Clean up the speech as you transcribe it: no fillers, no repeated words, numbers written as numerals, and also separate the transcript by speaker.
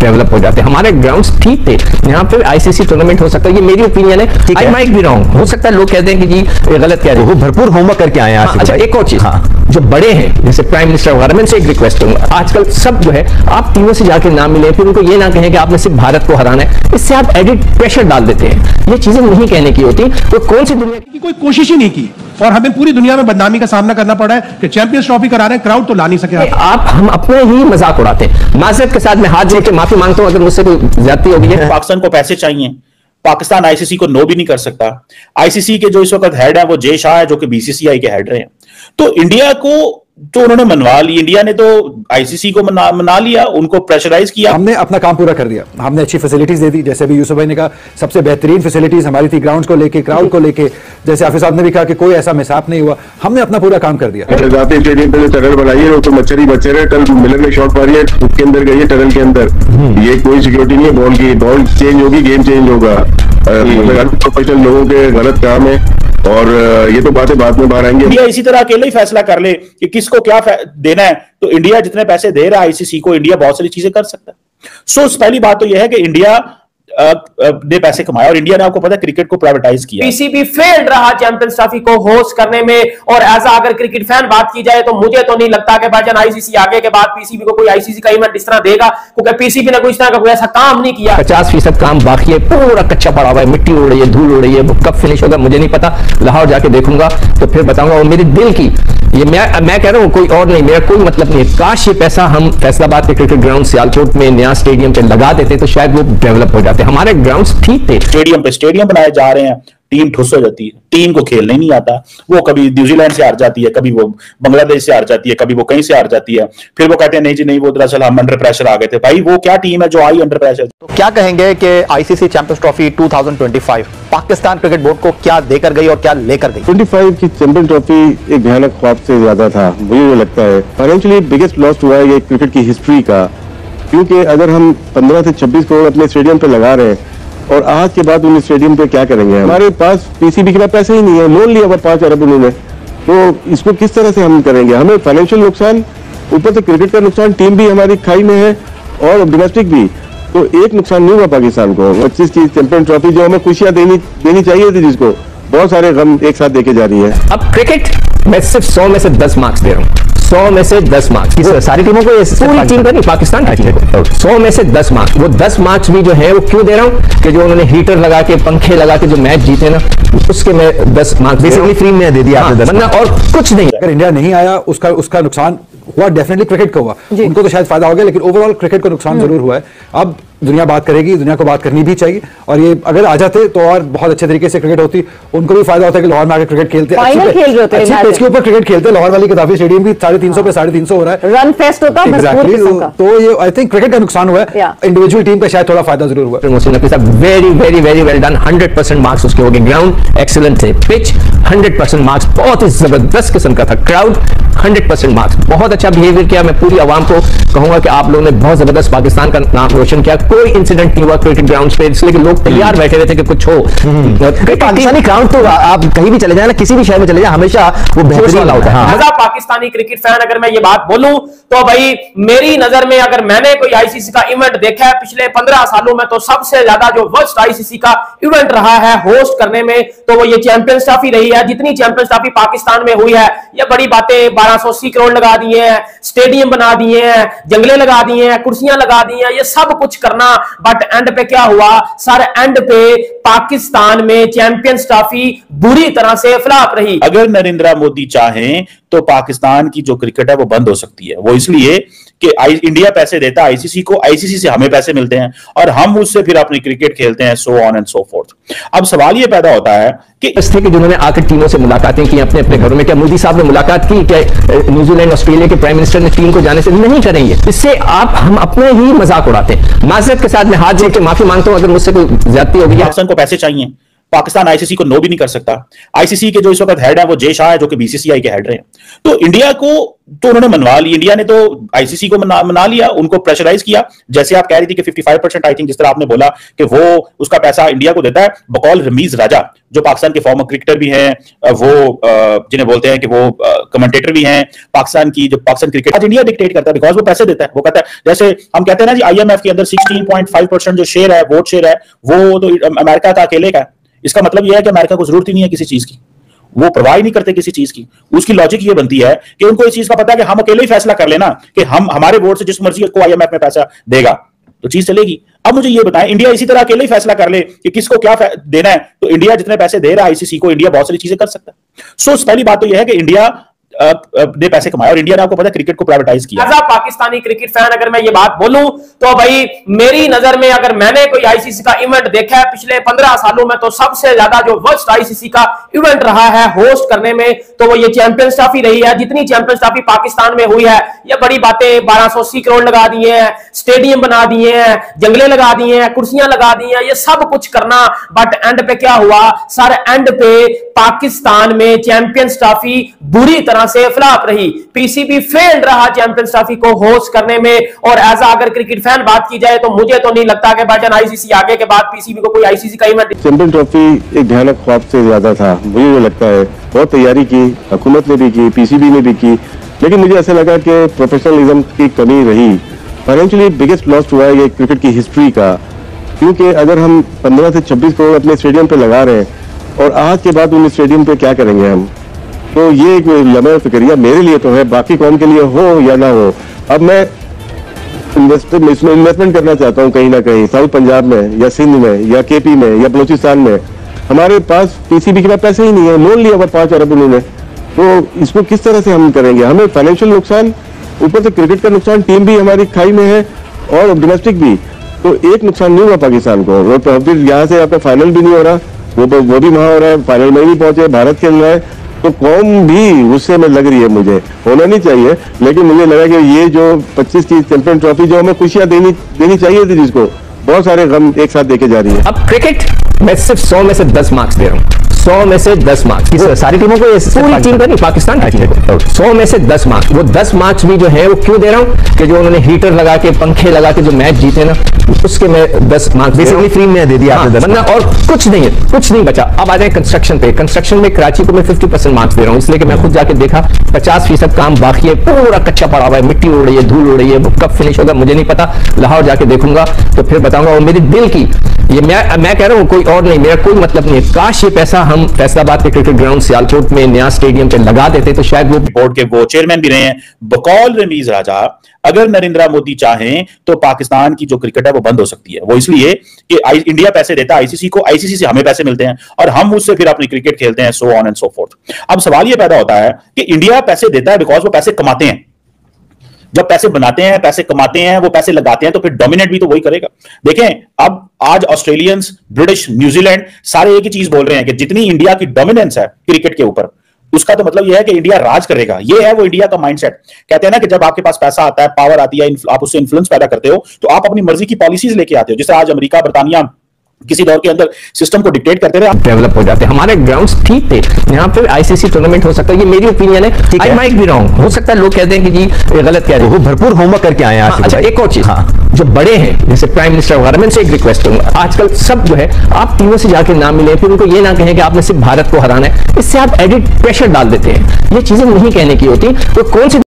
Speaker 1: Develop हो जाते। हमारे ग्राउंड्स ठीक थे, यहाँ पे आईसीसी टूर्नामेंट हो सकता है, ये मेरी ओपिनियन है, आई माइट बी रॉन्ग, हो सकता है लोग कहते हैं कि जी ये गलत कह रहे हैं, वो भरपूर होमवर्क करके आए हैं। अच्छा एक और चीज, जो बड़े हैं जैसे प्राइम मिनिस्टर वगैरह, मैं से एक रिक्वेस्ट करूंगा, आजकल सब जो है आप टीमों से जाके ना मिले, फिर उनको ये ना कहें कि आपने सिर्फ भारत को हराना है, इससे आप एडिट प्रेशर डाल देते हैं। ये चीजें नहीं कहने की होती। तो कौन सी दुनिया
Speaker 2: की कोई कोशिश ही नहीं की और हमें पूरी दुनिया में बदनामी का सामना करना पड़ा है कि चैंपियंस ट्रॉफी करा रहे हैं, क्राउड तो ला नहीं सके।
Speaker 1: आप हम अपने ही मजाक उड़ाते हैं। माजरत के साथ मैं हाथ जोड़ के माफी मांगता हूं अगर मुझसे कोई ज्यादती होगी है।
Speaker 3: पाकिस्तान को पैसे चाहिए, पाकिस्तान आईसीसी को नो भी नहीं कर सकता। आईसीसी के जो इस वक्त हेड है वो जय शाह है, जो कि बीसीसीआई के हेड रहे हैं। तो इंडिया को तो उन्होंने मनवा ली, इंडिया ने तो आईसीसी को मना लिया, उनको प्रेशराइज किया।
Speaker 4: हमने अपना काम पूरा कर दिया, हमने अच्छी फैसिलिटीज दे दी, जैसे अभी यूसुफ भाई ने कहा सबसे बेहतरीन फैसिलिटीज हमारी थी, ग्राउंड्स को लेके, क्राउड को लेके, जैसे हाफिज साहब ने भी कहा कि कोई ऐसा मिसाप नहीं हुआ, हमने अपना पूरा काम कर दिया।
Speaker 5: स्टेडियम पे टनल बनाई है, तो मच्छर ही बच्चे रहे, कल मिलर ने शॉट मारी है, उसके अंदर गई है टनल के अंदर, ये कोई सिक्योरिटी नहीं है बॉल की, बॉल चेंज होगी, गेम चेंज होगा। प्रोफेशनल लोगों के गलत काम है और ये तो बातें बाद में बाहर आएंगे।
Speaker 3: इंडिया इसी तरह अकेले ही फैसला कर ले कि किसको क्या देना है, तो इंडिया जितने पैसे दे रहा है आईसीसी को, इंडिया बहुत सारी चीजें कर सकता है। सो पहली बात तो यह है कि इंडिया ने पैसे कमाए और इंडिया ने, आपको पता है, क्रिकेट को प्राइवेटाइज किया।
Speaker 6: पीसीबी फेल्ड रहा चैंपियंस ट्रॉफी को होस्ट करने में। और ऐसा अगर क्रिकेट फैन बात की जाए तो मुझे तो नहीं लगता कि भाईजान आईसीसी आगे के बाद पीसीबी को कोई आईसीसी का इवेंट इस तरह देगा, क्योंकि पीसीबी ने कोई इस तरह का कोई ऐसा काम नहीं किया।
Speaker 1: 50% काम बाकी है, पूरा कच्चा पड़ा हुआ है, मिट्टी उड़ रही है, धूल उड़ रही है, कब फिनिश होगा मुझे नहीं पता, लाहौर जाके देखूंगा तो फिर बताऊंगा। और मेरे दिल की ये मैं कह रहा हूं, कोई और नहीं, मेरा कोई मतलब नहीं है। काश ये पैसा हम फैसलाबाद के क्रिकेट ग्राउंड सियालकोट में नया स्टेडियम पे लगा देते तो शायद वो डेवलप हो जाते। हमारे ग्राउंड्स ठीक थे।
Speaker 3: स्टेडियम पे स्टेडियम बनाए जा रहे हैं, टीम ठुस हो जाती है, टीम को खेलने नहीं आता, वो कभी न्यूजीलैंड से हार जाती है, कभी वो बांग्लादेश से हार जाती है, कभी वो कहीं से हार जाती है, फिर वो कहते हैं नहीं जी नहीं, वो दरअसल हम अंडर प्रेशर आ गए थे। भाई वो क्या टीम है जो आई अंडर प्रेशर?
Speaker 7: तो क्या कहेंगे कि ICC champions trophy 2025 Pakistan cricket board को क्या देकर गई और क्या लेकर गई?
Speaker 5: 25 की चैंपियन ट्रॉफी एक भयानक ख्वाब से ज्यादा था, मुझे लगता है। फाइनेंशियली बिगेस्ट लॉस हुआ है ये क्रिकेट की हिस्ट्री का, क्योंकि अगर हम 15 से 26 करोड़ अपने स्टेडियम पे लगा रहे हैं और आज के बाद उन स्टेडियम पे क्या करेंगे? हमारे पास पीसीबी के पास पैसे ही नहीं है, लोन लिया हुआ 5 अरब उन्होंने, तो इसको किस तरह से हम करेंगे? हमें फाइनेंशियल नुकसान, ऊपर से क्रिकेट का नुकसान, टीम भी हमारी खाई में है और डोमेस्टिक भी, तो एक नुकसान नहीं हुआ पाकिस्तान को। 25 की चैंपियन ट्रॉफी जो हमें खुशियां देनी चाहिए थी, जिसको बहुत सारे गम एक साथ देके जा रही है।
Speaker 1: अब क्रिकेट मैं सिर्फ 100 में से 10 मार्क्स दे रहा हूँ, 100 में से 10 मार्क्स सारी टीमों को, पूरी टीम का नहीं, पाकिस्तान की टीम को 100 में से 10 मार्क्स। वो 10 मार्क्स भी जो है वो क्यों दे रहा हूँ कि जो उन्होंने हीटर लगा के, पंखे लगा के जो मैच जीते ना, उसके मैं 10 मार्क्स बेसिकली फ्री में दे दिया आपने, वरना और कुछ नहीं।
Speaker 4: अगर इंडिया नहीं आया उसका नुकसान हुआ, डेफिनेटली क्रिकेट को हुआ, उनको तो शायद फायदा हो गया, लेकिन ओवरऑल क्रिकेट को नुकसान जरूर हुआ है। अब दुनिया बात करेगी, दुनिया को बात करनी भी चाहिए, और ये अगर आ जाते तो और बहुत अच्छे तरीके से क्रिकेट होती, उनको भी फायदा होता है कि लाहौर में आकर क्रिकेट खेलते, अच्छी पिच के ऊपर क्रिकेट खेलते। लाहौर वाली कदाफी स्टेडियम भी 350 पे 350 हो रहा है,
Speaker 8: रन फेस्ट होता है।
Speaker 4: एग्जैक्टली, तो ये आई थिंक क्रिकेट का नुकसान हुआ है, इंडिविजुअल टीम का शायद थोड़ा फायदा जरूर हुआ है।
Speaker 1: Very very very well done, 100% marks उसके हो गए। ग्राउंड एक्सीलेंट थे, पिच 100% मार्क्स, बहुत ही जबरदस्त किस्म का था। क्राउड 100% मार्क्स, बहुत अच्छा बिहेवियर किया। मैं पूरी आवाम को कहूंगा कि आप लोगों ने बहुत जबरदस्त पाकिस्तान का नाम रोशन किया। कोई इंसिडेंट नहीं हुआ क्रिकेट ग्राउंड पे, इसलिए कि लोग तैयार बैठे हुए थे कि कुछ हो।
Speaker 7: पाकिस्तानी ग्राउंड तो आप कहीं भी चले जाए ना, किसी भी शहर में चले जाए, हमेशा वो बेहतरीन होता है।
Speaker 6: मजा पाकिस्तानी क्रिकेट फैन, अगर मैं ये बात बोलूं तो भाई मेरी नजर में अगर मैंने कोई आईसीसी का इवेंट देखा है पिछले 15 सालों में, तो सबसे ज्यादा जो वर्स्ट आईसीसी का इवेंट रहा है होस्ट करने में, तो वो ये चैंपियंस ट्रॉफी रही है। जितनी चैंपियंस ट्रॉफी पाकिस्तान में हुई है, ये बड़ी बातें, 1280 करोड़ लगा दिए हैं, स्टेडियम बना दिए हैं, जंगले लगा दिए हैं, कुर्सियां लगा दी हैं, ये सब कुछ करना, बट एंड पे क्या हुआ सर? एंड पे पाकिस्तान में चैंपियंस ट्रॉफी बुरी तरह से फ्लॉप रही।
Speaker 3: अगर नरेंद्र मोदी चाहें तो पाकिस्तान की जो क्रिकेट है वो बंद हो सकती है। वो इसलिए कि इंडिया पैसे देता है आईसीसी को, आईसीसी से हमें पैसे मिलते हैं और हम उससे फिर अपनी क्रिकेट खेलते हैं, so on and so fourth. अब सवाल ये पैदा होता है कि
Speaker 1: जिन्होंने आकर टीमों से मुलाकातें की अपने अपने घरों में, क्या मोदी साहब ने मुलाकात की? क्या न्यूजीलैंड ऑस्ट्रेलिया के प्राइम मिनिस्टर ने टीम को जाने से नहीं करेंगे? इससे हम अपने ही मजाक उड़ाते हैं। माजरत के साथ मैं हाथ जोड़ के माफी मांगता हूं अगर मुझसे कोई ज्यादती होगी।
Speaker 3: पाकिस्तान को पैसे चाहिए, पाकिस्तान आईसीसी को नो भी नहीं कर सकता। आईसीसी के जो इस वक्त हेड है वो जय शाह है, जो कि बीसीसीआई के हेड रहे हैं। तो इंडिया को तो उन्होंने मनवा लिया, इंडिया ने तो आईसीसी को मना लिया, उनको प्रेशराइज किया। जैसे आप कह रही थी कि 55% आई थिंक, जिस तरह आपने बोला कि वो उसका पैसा इंडिया को देता है, बकौल रमीज राजा जो पाकिस्तान के फॉर्मर क्रिकेटर भी हैं, वो जिन्हें बोलते हैं कि वो कमेंटेटर भी हैं पाकिस्तान की, जो पाकिस्तान क्रिकेट आज इंडिया डिक्टेट करता है बिकॉज वो पैसे देता है। वो कहता है, जैसे हम कहते हैं ना जी, आईएमएफ के अंदर 16.5% जो शेयर है, वोट शेयर है, वो तो अमेरिका का अकेले का है। इसका मतलब यह है कि अमेरिका को जरूरत ही नहीं है किसी चीज की, वो परवाह ही नहीं करते किसी चीज की। उसकी लॉजिक ये बनती है कि उनको इस चीज का पता है कि हम अकेले ही फैसला कर लेना कि हम हमारे वोट से जिस मर्जी को आईएमएफ में पैसा देगा तो चीज चलेगी। अब मुझे ये बताएं, इंडिया इसी तरह अकेले ही फैसला कर ले कि किसको क्या देना है, तो इंडिया जितने पैसे दे रहा है आईसीसी को, इंडिया बहुत सारी चीजें कर सकता है। सो पहली बात तो यह है कि इंडिया ने पैसे कमाए और इंडिया ने आपको पता है क्रिकेट को प्राइवेटाइज किया।
Speaker 6: As a Pakistani cricket fan अगर मैं ये बात बोलूं तो भाई मेरी नजर में अगर मैंने कोई आईसीसी का इवेंट देखा है पिछले 15 सालों में, तो सबसे ज्यादा जो वर्स्ट आईसीसी का इवेंट रहा है होस्ट करने में, तो वो ये चैंपियंस ट्रॉफी रही है। जितनी चैंपियंस ट्रॉफी पाकिस्तान में हुई है, ये बड़ी बातें 1280 करोड़ लगा दिए हैं, स्टेडियम बना दिए हैं, जंगले लगा दिए हैं, कुर्सियां लगा दी हैं, ये सब कुछ करना, बट एंड पे क्या हुआ सर? एंड पे पाकिस्तान में चैंपियंस ट्रॉफी बुरी तरह से फ्लॉप रही। पीसीबी फेल्ड रहा चैंपियंस ट्रॉफी को होस्ट करने में। और एज अगर क्रिकेट फैन बात की जाए तो मुझे तो नहीं लगता कि भाईजान आईसीसी आगे के बाद पीसीबी को कोई आईसीसी का इवेंट।
Speaker 5: चैंपियन ट्रॉफी एक भयानक ख्वाब से ज्यादा था, मुझे जो लगता है। बहुत तैयारी की, हुकूमत ने भी की, पीसीबी ने भी की, लेकिन मुझे ऐसा लगा कि प्रोफेशनलिज्म की कमी रही। फाइनेंशियली बिगेस्ट लॉस हुआ है ये क्रिकेट की हिस्ट्री का, क्योंकि अगर हम 15 से 26 करोड़ अपने स्टेडियम पे लगा रहे हैं और आज के बाद उन स्टेडियम पे क्या करेंगे हम, तो ये एक लम्हा फिक्रिया मेरे लिए तो है, बाकी कौन के लिए हो या ना हो। अब मैं इन्वेस्टमेंट करना चाहता हूँ कहीं ना कहीं, साउथ पंजाब में या सिंध में या केपी में या बलूचिस्तान में। हमारे पास पीसीबी के पास पैसे ही नहीं है, लोन लिया हुआ 5 अरब उन्होंने, तो इसको किस तरह से हम करेंगे? हमें फाइनेंशियल नुकसान, ऊपर से क्रिकेट का नुकसान, टीम भी हमारी खाई में है और डोमेस्टिक भी। तो एक नुकसान नहीं हुआ पाकिस्तान को, वो तो फिर यहाँ से आपका फाइनल भी नहीं हो रहा, वो भी वहां हो रहा है, फाइनल में भी पहुंचे, भारत खेल रहा है, तो कौम भी गुस्से में लग रही है। मुझे होना नहीं चाहिए, लेकिन मुझे लगा कि ये जो 25 की चैंपियन ट्रॉफी जो हमें खुशियां देनी चाहिए थी, जिसको बहुत सारे गम एक साथ देके जा रही है।
Speaker 1: अब क्रिकेट मैं सिर्फ 100 में से 10 मार्क्स दे रहा हूँ, 100 में से 10 मार्क्स सारी टीमों को, पूरी टीम का नहीं, पाकिस्तान की टीम को 100 में से 10 मार्क्स। वो 10 मार्क्स भी जो है वो क्यों दे रहा हूँ कि जो उन्होंने हीटर लगा के, पंखे लगा के जो मैच जीते ना, उसके मैं 10 मार्क्स बेसिकली फ्री में दे दिया, वरना और कुछ नहीं है, कुछ नहीं बचा। अब आ जाए कंस्ट्रक्शन पे। कंस्ट्रक्शन में कराची को मैं 50% मार्क्स दे रहा हूँ, इसलिए कि मैं खुद जाके देखा 50% काम बाकी है, पूरा कच्चा पड़ा हुआ है, मिट्टी उड़ रही है, धूल उड़ रही है। कब फिनिश होगा मुझे नहीं पता, लाहौर जाके देखूंगा तो फिर बताऊंगा। और मेरी दिल की ये मैं कह रहा हूँ, कोई और नहीं, मेरा कोई मतलब नहीं है। काश ये पैसा हम फैसलाबाद के क्रिकेट ग्राउंड सियालकोट में नया स्टेडियम पे लगा देते तो शायद वो
Speaker 3: बोर्ड के वो चेयरमैन भी रहे हैं बकौल रमीज राजा। अगर नरेंद्र मोदी चाहें तो पाकिस्तान की जो क्रिकेट है वो बंद हो सकती है। वो इसलिए कि इंडिया पैसे देता है आईसीसी को, आईसीसी से हमें पैसे मिलते हैं और हम उससे फिर अपनी क्रिकेट खेलते हैं, so on and so fourth. अब सवाल ये पैदा होता है कि इंडिया पैसे देता है बिकॉज वो पैसे कमाते हैं। जब पैसे बनाते हैं, पैसे कमाते हैं, वो पैसे लगाते हैं, तो फिर डोमिनेट भी तो वही करेगा। देखें, अब आज ऑस्ट्रेलियंस, ब्रिटिश, न्यूजीलैंड सारे एक ही चीज बोल रहे हैं कि जितनी इंडिया की डोमिनेंस है क्रिकेट के ऊपर, उसका तो मतलब यह है कि इंडिया राज करेगा। यह है वो इंडिया का माइंडसेट। कहते हैं ना कि जब आपके पास पैसा आता है, पावर आती है, आप उससे इन्फ्लुएंस पैदा करते हो, तो आप अपनी मर्जी की पॉलिसीज लेके आते हो। जैसे आज अमेरिका, बर्तानिया किसी दौर के अंदर सिस्टम को डिक्टेट करते रहे,
Speaker 1: डेवलप हो जाते हैं। हमारे ग्राउंड्स ठीक थे, यहाँ पे आईसीसी टूर्नामेंट हो सकता है, ये मेरी ओपिनियन है। आई माइट बी रॉन्ग, हो सकता है लोग कहते हैं कि जी ये गलत कह रहे हैं,
Speaker 4: भरपूर होमवर्क करके आए हैं।
Speaker 1: अच्छा, एक और चीज, जो बड़े हैं जैसे प्राइम मिनिस्टर वगैरह, मैं इनसे एक रिक्वेस्ट करूंगा, आजकल सब जो है आप टीमों से जाके ना मिले, फिर उनको ये ना कहें कि आपने सिर्फ भारत को हराना है, इससे आप एडिट प्रेशर डाल देते हैं। ये चीजें नहीं कहने की होती। तो कौन सी